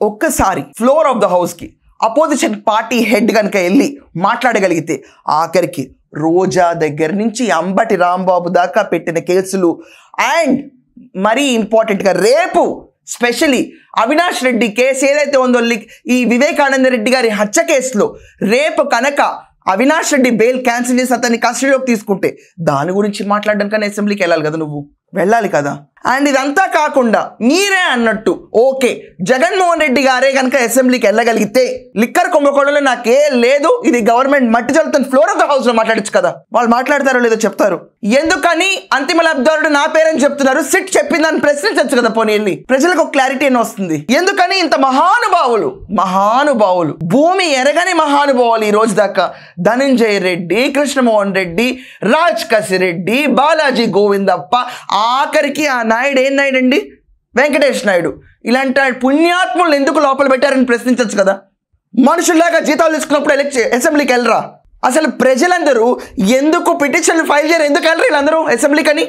ఒక్కసారి floor of the హౌస్కి opposition party head కనుక వెళ్ళి మాట్లాడగలిగితే ఆఖరికి రోజా దగ్గర నుంచి అంబటి రాంబాబు దాకా పెట్టిన కేసులు అండ్ మరీ ఇంపార్టెంట్గా రేపు స్పెషలీ అవినాష్ రెడ్డి కేసు ఏదైతే ఉందో ఈ వివేకానంద రెడ్డి గారి హత్య కేసులో రేపు కనుక అవినాష్ రెడ్డి బెయిల్ క్యాన్సిల్ చేసి అతన్ని కస్టడీలోకి తీసుకుంటే దాని గురించి మాట్లాడడానికన్నా అసెంబ్లీకి వెళ్ళాలి కదా, నువ్వు వెళ్ళాలి కదా. అండ్ ఇదంతా కాకుండా మీరే అన్నట్టు ఓకే జగన్మోహన్ రెడ్డి గారే కనుక అసెంబ్లీకి వెళ్ళగలిగితే లిక్కర్ కుంభకోణంలో నాకే లేదు, ఇది గవర్నమెంట్ మట్టి చల్లుతున్న ఫ్లోర్ ఆఫ్ ద హౌస్ లో మాట్లాడచ్చు కదా. వాళ్ళు మాట్లాడతారో లేదో చెప్తారు. ఎందుకని అంతిమ లబ్ధిదారుడు నా పేరని చెప్తున్నారు, సిట్ చెప్పిందని ప్రశ్నించచ్చు కదా. పోనీ వెళ్ళి ప్రజలకు క్లారిటీ అని వస్తుంది. ఎందుకని ఇంత మహానుభావులు భూమి ఎరగని మహానుభావులు ఈ రోజు దాకా ధనంజయ రెడ్డి, కృష్ణమోహన్ రెడ్డి, రాజ్ కసిరెడ్డి, బాలాజీ గోవిందప్ప, ఆఖరికి ఆ నాయుడు ఏం నాయుడు అండి, వెంకటేష్ నాయుడు, ఇలాంటి పుణ్యాత్ములను ఎందుకు లోపల పెట్టారని ప్రశ్నించవచ్చు కదా. మనుషుల్లాగా జీతాలు తీసుకున్నప్పుడు అసెంబ్లీకి వెళ్ళరా? అసలు ప్రజలందరూ ఎందుకు పిటిషన్లు ఫైల్ చేయరు, ఎందుకు వెళ్ళరు వీళ్ళందరూ అసెంబ్లీకి అని?